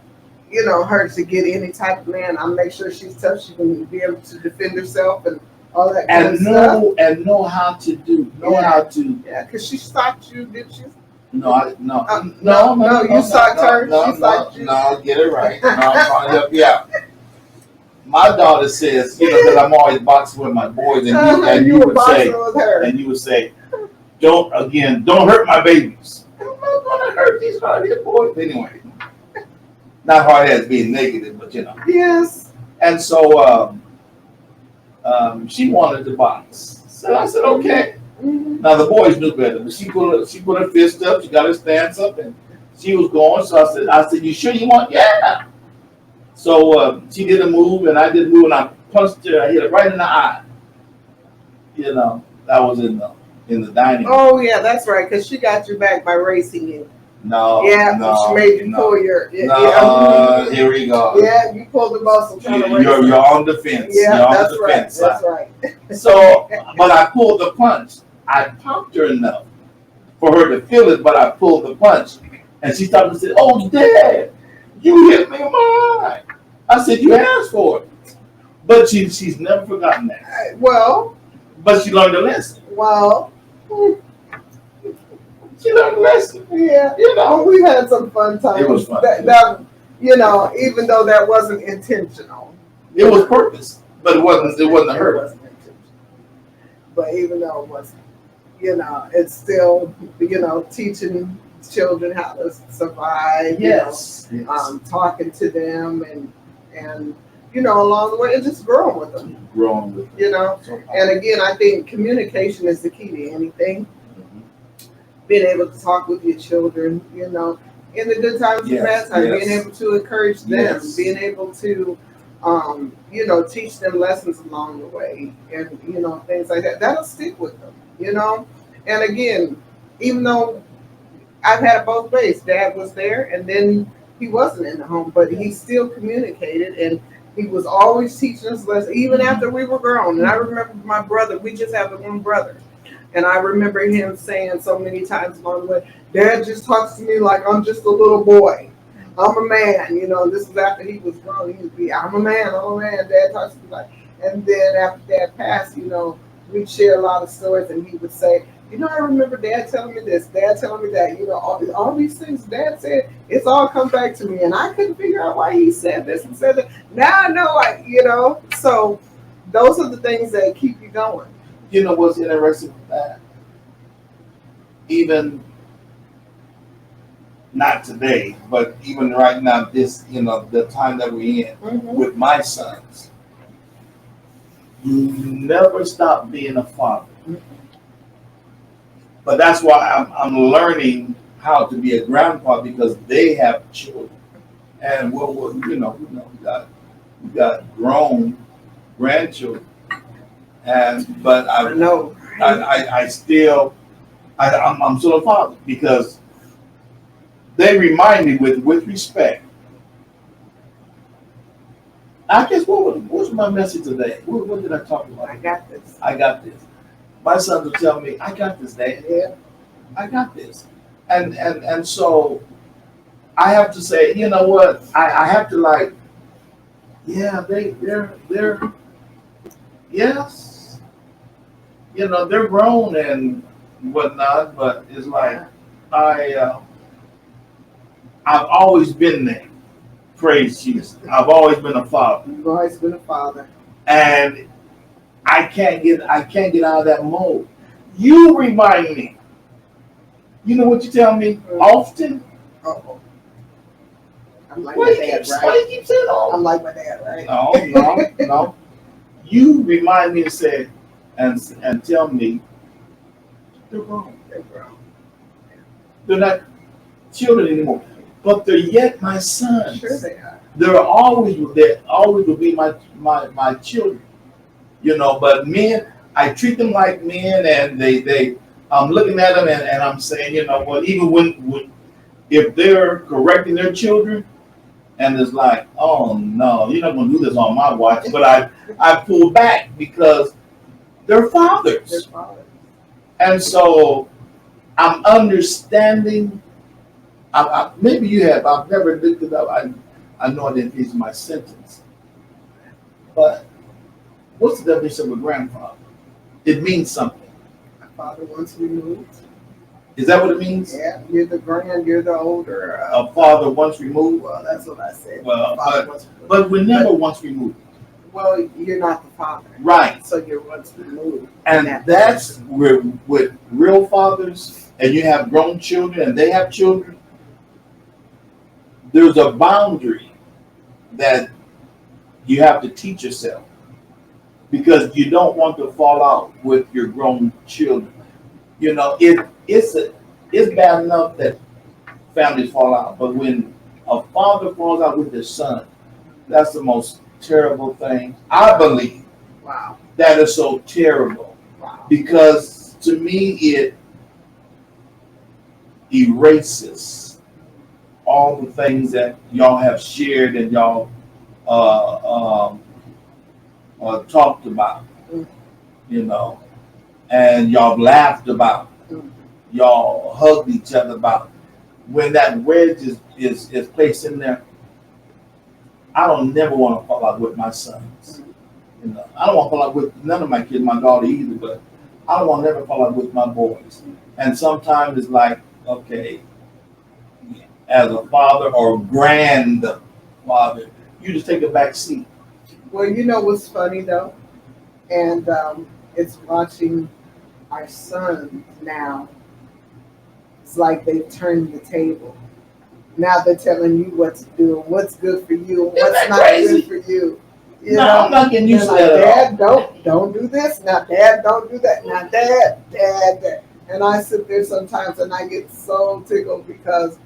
her to get any type of man. I'll make sure she's tough. She can be able to defend herself and all that kind of stuff. And know how to do. How to. Yeah, because she stalked you, did she? No, you stalked her. She stalked you. No, get it right. No, I'm trying to help you out. My daughter says, that I'm always boxing with my boys, and you would say, don't hurt my babies. I'm not gonna hurt these hard-headed boys anyway. Not hard-headed being negative, but Yes. And so she wanted to box. So I said, okay. Mhm. Now the boys knew better, but she put her fist up, she got her stance up, and she was going. So I said, you sure you want? Yeah. So she did a move, and I did a move, and I punched her. I hit her right in the eye. You know, that was in the dining room. Oh yeah, that's right. Because she got you back by racing you. No, Yeah, no, she made you no, pull your. no. Here we go. Yeah, you pulled the muscle trying to race. You're on the fence. Yeah, you're on that's the right. fence side. That's right. So, but I pulled the punch. I popped her enough for her to feel it, but I pulled the punch, and she started to say, "Oh, Dad, you hit me in my eye." I said, "You asked for it," but she's never forgotten that. Well, But she learned a lesson. well. She learned a lesson. Yeah, You know, we had some fun times. It was fun. That you know, even though that wasn't intentional. it was purpose, but it wasn't. It wasn't a It hurt. wasn't intentional. But even though it wasn't, you know, it's still, you know, teaching children how to survive. Yes. You know, talking to them and you know, along the way, and just growing with them. Growing with. You know, So, and again, I think communication is the key to anything. Being able to talk with your children, you know, in the good times and bad times, being able to encourage them, being able to, you know, teach them lessons along the way, and you know, things like that. That'll stick with them, you know. And again, even though I've had it both ways, Dad was there, and then he wasn't in the home, but he still communicated, and he was always teaching us lessons, even after we were grown. And I remember my brother. We just have the one brother. And I remember him saying so many times along the way, Dad just talks to me like I'm just a little boy. I'm a man, you know. This was after he was grown. He would be, I'm a man. Dad talks to me like. And then after Dad passed, you know, we'd share a lot of stories, and he would say, you know, I remember Dad telling me this, Dad telling me that. You know, all these things Dad said, it's all come back to me, and I couldn't figure out why he said this and said that. Now I know, you know. So those are the things that keep you going. You know what's interesting with that? Even not today, but even right now, this, you know, the time that we're in with my sons, you never stop being a father. But that's why I'm learning how to be a grandpa, because they have children, and you know, we got grown grandchildren, but I know. I still. I'm still a father, because they remind me with respect. I guess what was my message today? What did I talk about? I got this. I got this. My sons will tell me, I got this, Dad. Yeah. I got this. And so I have to say, you know what? I have to, like, yeah, they're yes. You know, they're grown and whatnot, but it's like I've always been there. Praise Jesus. I've always been a father. You've always been a father. And I can't get out of that mode. You remind me. You know what you tell me often? Uh-oh. I'm like Why my you dad, keep, right? why you keep saying oh? I'm like my dad, right? No. You remind me to say and tell me they're grown. They're grown. They're not children anymore. But they're yet my sons. Sure they are. They always will be my children. You know, but men, I treat them like men, and they I'm looking at them and I'm saying, you know what, even when if they're correcting their children, and it's like, oh no, you're not gonna do this on my watch. But I pull back because they're fathers. They're fathers. And so I'm understanding. Maybe you have. I've never looked it up. I know I didn't finish my sentence. But what's the definition of a grandfather? It means something. A father once removed. Is that what it means? Yeah, you're the grand, you're the older. A father once removed. Well, that's what I said. Well, but we're never once removed. Well, you're not the father. Right. So you're once removed. And that's where with real fathers, and you have grown children and they have children, there's a boundary that you have to teach yourself. because you don't want to fall out with your grown children. You know, it's bad enough that families fall out, but when a father falls out with his son, that's the most terrible thing. I believe Wow. that is so terrible Wow. because to me it erases all the things that y'all have shared and y'all uh, talked about, Mm. you know, and y'all laughed about, Mm. y'all hugged each other about. When that wedge is placed in there, I don't never want to fall out with my sons. You know, I don't want to fall out with none of my kids, my daughter either, but I don't want to never fall out with my boys. And sometimes it's like, okay, as a father or grandfather, you just take a back seat. Well, you know what's funny though, and it's watching our sons now. It's like they've turned the table. Now they're telling you what to do, and what's good for you, and what's not Crazy? good for you. You No, know, I'm not getting they're used to like, that at all. Dad, don't do this. Now, Dad, don't do that. Now, Dad. And I sit there sometimes and I get so tickled because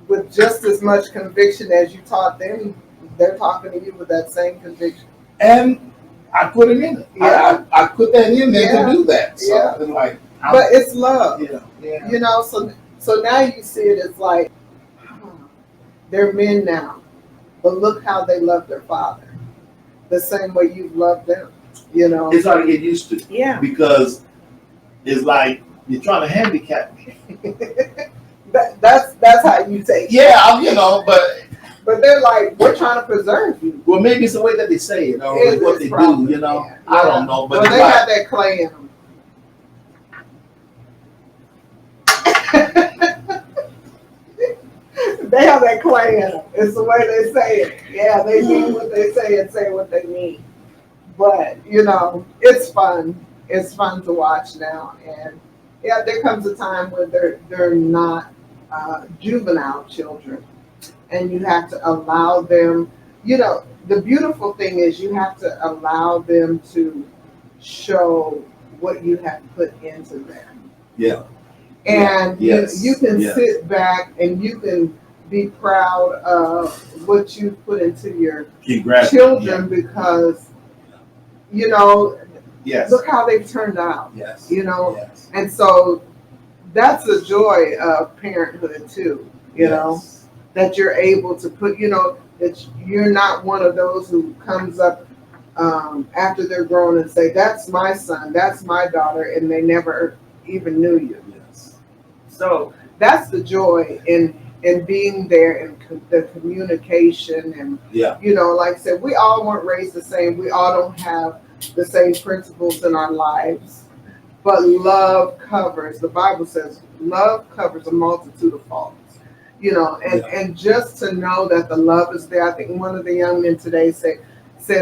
with just as much conviction as you taught them, they're talking to you with that same conviction. And I put it in it. Yeah. I put that in there Yeah. to do that. So Yeah. it's like, But it's love. yeah. You know, so now you see it as like, they're men now, but look how they love their father, the same way you've loved them. You know, It's hard to get used to. Yeah. Because it's like you're trying to handicap me. that's how you take it. Yeah, you know, But they're like, we're trying to preserve you. well, maybe it's the way that they say it or It's what they probably, do. You know, yeah. I don't know, but well, it's they like, have that clay in them. They have that clay in them. It's the way they say it. Yeah, they mean what they say and say what they mean. But you know, it's fun. It's fun to watch now, and yeah, there comes a time when they're not juvenile children, and you have to allow them. You know, the beautiful thing is you have to allow them to show what you have put into them. yeah. And Yes. you can Yes. sit back and you can be proud of what you put into your children because, you know, Yes. look how they've turned out. Yes. You know, Yes. and so that's the joy of parenthood too, you know, that you're able to put, you know, that you're not one of those who comes up after they're grown and say, that's my son, that's my daughter, and they never even knew you. Yes. So that's the joy in being there and the communication and, you know, like I said, we all weren't raised the same. We all don't have the same principles in our lives, but love covers, the Bible says, love covers a multitude of faults, you know, and just to know that the love is there. I think one of the young men today said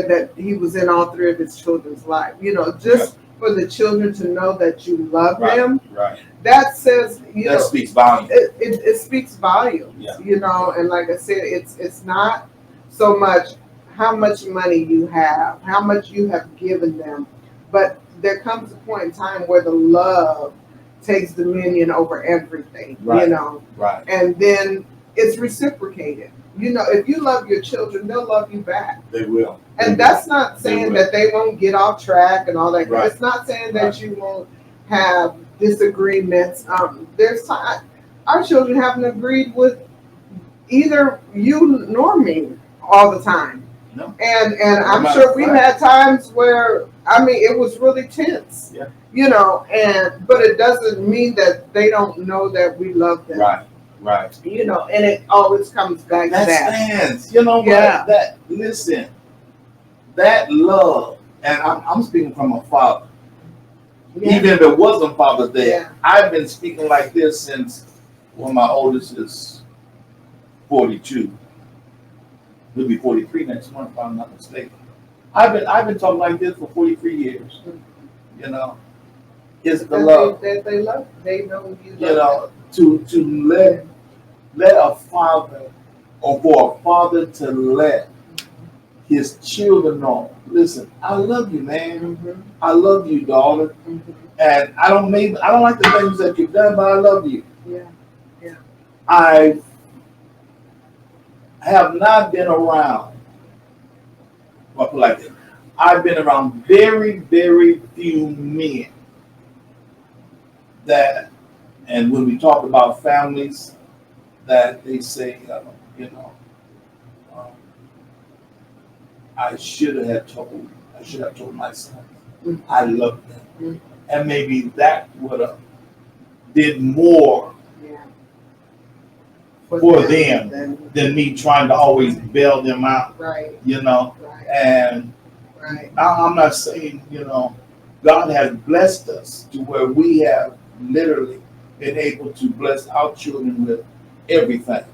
that he was in all three of his children's life, you know, just for the children to know that you love them. Right. That says, you know, speaks volume. It speaks volumes, you know, and like I said, it's not so much how much money you have, how much you have given them, but there comes a point in time where the love takes dominion over everything, you know, and then it's reciprocated. You know, if you love your children, they'll love you back. They will. And that's not saying that they won't get off track and all that. Right. It's not saying that you won't have disagreements. There's time our children haven't agreed with either you nor me all the time. No. And I'm sure we've had times where, I mean, it was really tense. Yeah. You know, but it doesn't mean that they don't know that we love them. Right. You know, and it always comes back to that. Stands. You know what? Listen, that love, and I'm speaking from a father. Yeah. Even if it wasn't Father's Day, I've been speaking like this since my oldest is 42. He'll be 43 next month, if I'm not mistaken. I've been talking like this for 43 years. You know, it's the love that they love. They know you. You know, to let a father, or for a father to let his children know, listen, I love you, man. Mhm. I love you, darling. Mhm. And I don't like the things that you've done, but I love you. Yeah. Yeah. I have not been around, what like this. I've been around very, very few men that, and when we talk about families, that they say, you know, um, I should have told my son, Mhm. I love them. Mhm. And maybe that would have did more Yeah. for them than me trying to always bail them out, Right. you know. Right. And Right. I'm not saying, God has blessed us to where we have literally been able to bless our children with everything.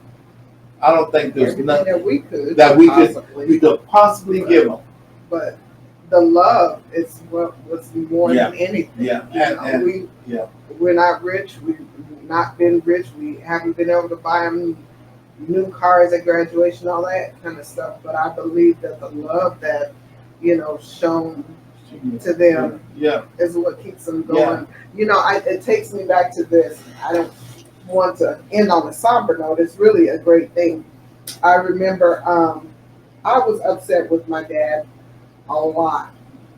I don't think there's Everything nothing that we could that we possibly. could possibly give them. But the love is what was more Yeah. than anything. Yeah. We're not rich. We've not been rich. We haven't been able to buy them new cars at graduation, all that kind of stuff. But I believe that the love that, shown to them Yeah. is what keeps them going. It takes me back to this. I don't want to end on a somber note. It's really a great thing. I remember I was upset with my dad a lot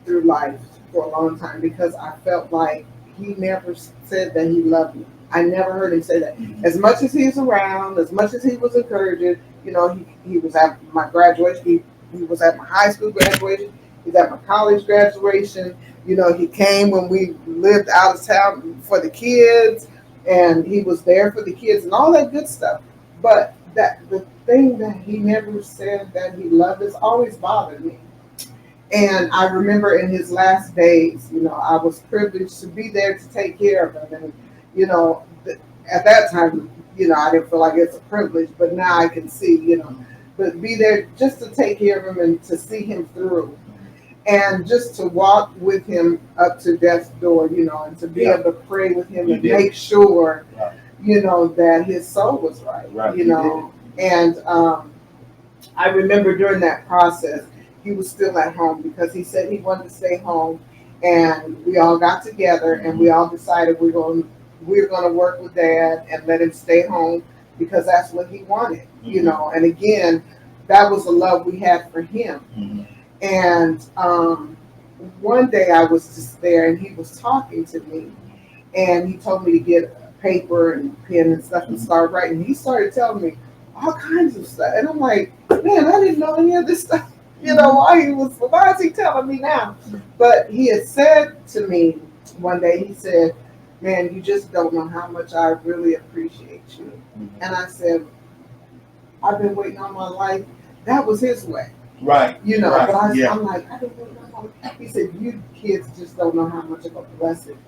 through life for a long time because I felt like he never said that he loved me. I never heard him say that. Mhm. As much as he was around, as much as he was encouraging, he was at my graduation, he was at my high school graduation, he was at my college graduation. He came when we lived out of town for the kids, and he was there for the kids and all that good stuff. But the thing that he never said that he loved has always bothered me. And I remember in his last days, I was privileged to be there to take care of him. And, at that time, I didn't feel like it's a privilege, but now I can see, but be there just to take care of him and to see him through. And just to walk with him up to death's door, and to be able to pray with him and make sure, that his soul was right, And I remember during that process, he was still at home because he said he wanted to stay home, and we all got together and we all decided we're going to work with Dad and let him stay home because that's what he wanted, And again, that was the love we had for him. Mm-hmm. And one day I was just there and he was talking to me, and he told me to get paper and pen and stuff and start writing. He started telling me all kinds of stuff, and I'm like, man, I didn't know any of this stuff. Why is he telling me now? But he had said to me one day, he said, man, you just don't know how much I really appreciate you. And I said, I've been waiting all my life. That was his way. Right. But I'm like, I don't know. He said, you kids just don't know how much of a blessing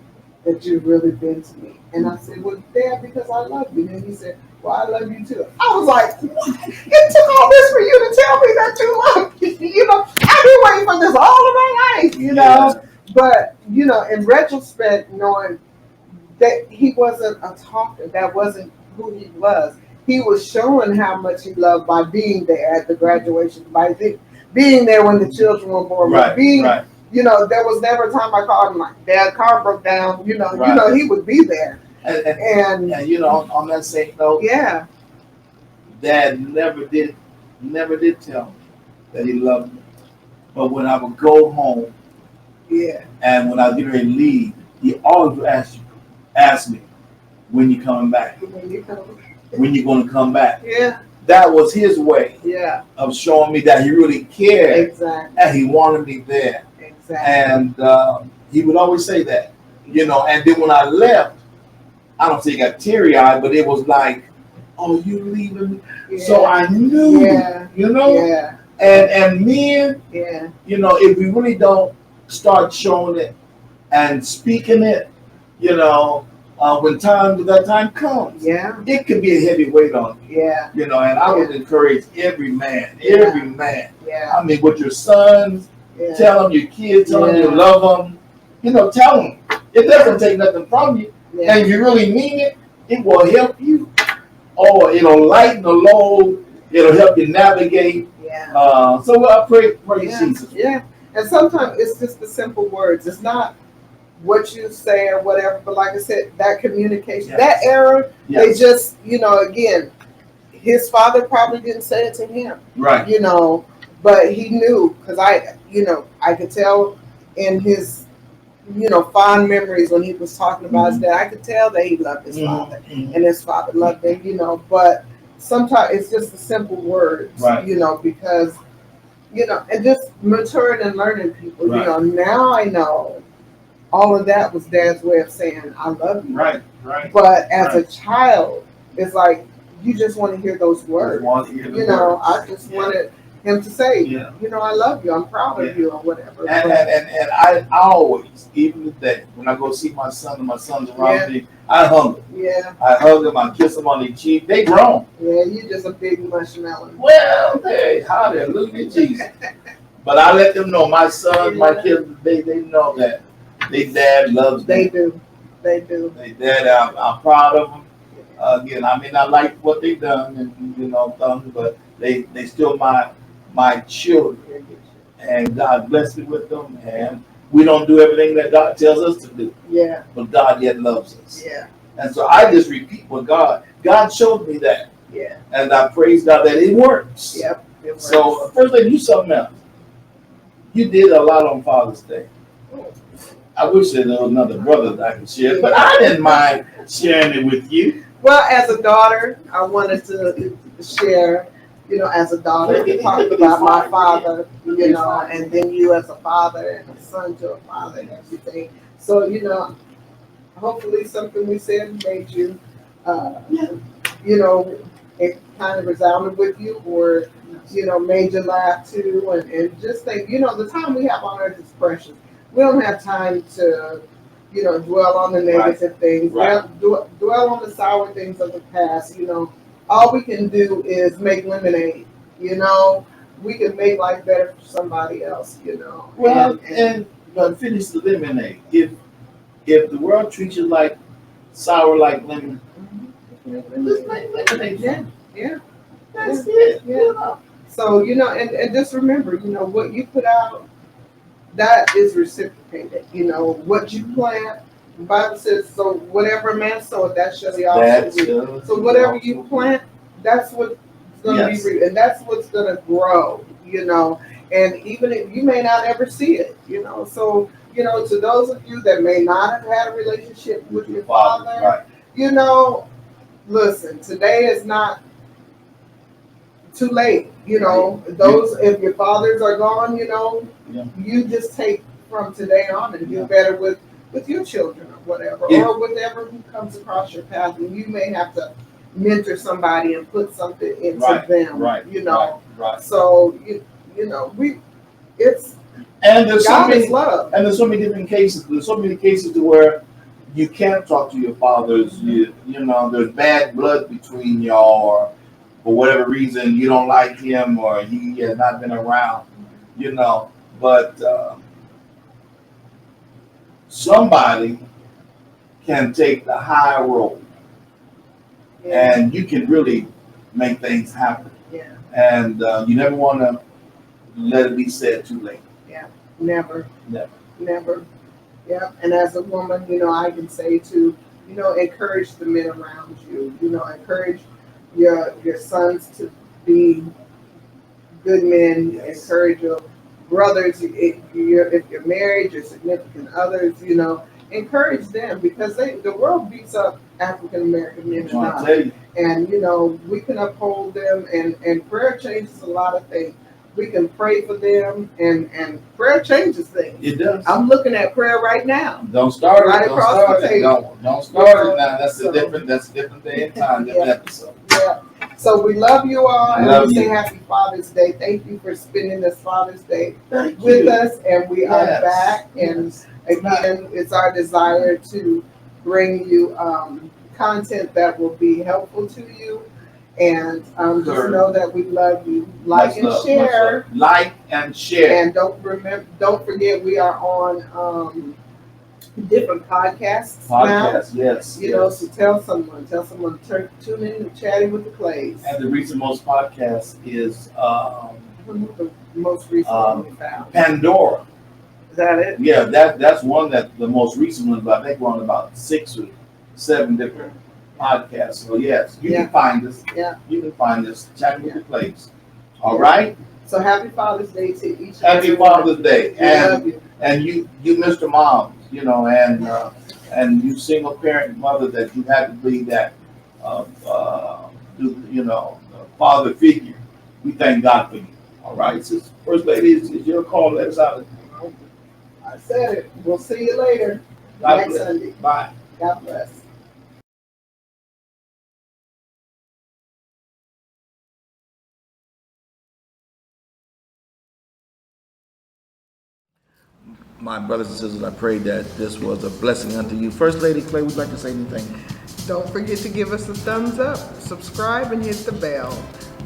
that you've really been to me. And I said, well, Dad, because I love you. And he said, well, I love you too. I was like, what? It took all this for you to tell me that you love me. I've been waiting for this all of my life, Yeah. But, in retrospect, knowing that he wasn't a talker, that wasn't who he was. He was showing how much he loved by being there at the graduation, by being there when the children were born, right. There was never a time I called him like, Dad, car broke down. He would be there. And on that same note, yeah, Dad never did tell me that he loved me. But when I would go home, and when I get ready to leave, he always would ask me, when you coming back? When you going to come back? Yeah. That was his way. Yeah. Of showing me that he really cared. Exactly. And he wanted me there. Exactly. And he would always say that, And then when I left, I don't say he got teary-eyed, but it was like, oh, you leaving me? Yeah. So I knew, Yeah. And men, yeah. If we really don't start showing it and speaking it, when that time comes, it could be a heavy weight on you. Yeah. And I would encourage every man. Yeah. I mean, with your sons, tell them, your kids, tell them you love them. Tell them. It doesn't take nothing from you. And if you really mean it, it will help you. Or it'll lighten the load It'll help you navigate. Yeah. So I praise Yeah. Jesus. Yeah. And sometimes it's just the simple words. It's not what you say or whatever, but like I said, that communication, Yes. that era, Yes. they just, again, his father probably didn't say it to him, Right. But he knew because I could tell in his, fond memories when he was talking about his dad. I could tell that he loved his father and his father loved him, but sometimes it's just the simple words, right. Because, and just maturing and learning people, right. Now I know all of that was dad's way of saying, I love you. Right, right. But as a child, it's like, you just want to hear those words. I just wanted him to say, I love you, I'm proud of you, or whatever. And I always, even today, when I go see my son and my son's around me, I hug him. Yeah. I hug them, I kiss them on the cheek. They grown. Yeah, you just a big marshmallow. Well, hey, hallelujah, Jesus. But I let them know, my son, my kids, they know that their dad loves them. They do. They do. Their dad, I'm proud of them. Again, I may not like what they've done, and but they still my children, and God blessed me with them, and we don't do everything that God tells us to do. Yeah. But God yet loves us. Yeah. And so I just repeat what God showed me that. Yeah. And I praise God that it works. Yep. It works. So first, let me do something else. You did a lot on Father's Day. I wish there was another brother that I could share, but I didn't mind sharing it with you. Well, as a daughter, I wanted to share, as a daughter, talk about my father, and then you as a father and a son to a father and everything. So, hopefully something we said made you, it kind of resounded with you, or, made you laugh too, and just think, the time we have on earth is precious. We don't have time to, dwell on the negative things, dwell on the sour things of the past. All we can do is make lemonade. We can make life better for somebody else. Well, and finish the lemonade. If the world treats you like sour like lemon, just make lemonade. Yeah. That's it. Yeah. So and just remember, what you put out, that is reciprocated. What you plant, the Bible says, so whatever a man soweth, that shall he also reap. So whatever you plant, that's what's going to be reaped, and that's what's going to grow. And even if you may not ever see it, So to those of you that may not have had a relationship with your father, listen, today is not too late. Those if your fathers are gone, you just take from today on and do better with your children or whatever, or whatever who comes across your path, and you may have to mentor somebody and put something into them. Right. So it's and there's God is love. And there's so many different cases. There's so many cases to where you can't talk to your fathers. There's bad blood between y'all, or for whatever reason you don't like him, or he has not been around. But somebody can take the high road, and you can really make things happen. Yeah. And you never want to let it be said too late. Yeah. Never. Yeah. And as a woman, I can say to, encourage the men around you. Encourage your sons to be good men. Yes. Encourage your brothers, if you're married, your significant others, encourage them, because the world beats up African American men and we can uphold them, and prayer changes a lot of things. We can pray for them, and prayer changes things. It does. I'm looking at prayer right now. Don't start it. Right across the table. Don't start it now. That's a different day and time, different episode. Yeah. So we love you all, and we say Happy Father's Day. Thank you for spending this Father's Day with us, and we are back. And again, it's our desire to bring you content that will be helpful to you. And just know that we love you. Like and share. Like and share. And don't forget, we are on different podcasts now. Podcast, yes. You know, so tell someone to tune in to Chatting with the Clays. And the recent most podcast is The most recent one we found. Pandora. Is that it? Yeah, that's one that the most recent one, but I think we're on about 6 or 7 different podcasts. So yes, you can find us. Yeah. You can find us Chatting with the Clays. All right. So happy Father's Day to each and Happy everyone. Father's Day, We and you Mr. Mom, you know, and you single parent mother that you had to be that, you know, father figure. We thank God for you. All right, so First Lady, it's your call. Let us out. I said it. We'll see you later. God Next bless. Sunday. Bye. God bless. My brothers and sisters, I pray that this was a blessing unto you. First Lady Clay, would you like to say anything? Don't forget to give us a thumbs up, subscribe, and hit the bell.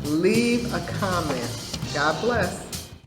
Leave a comment. God bless.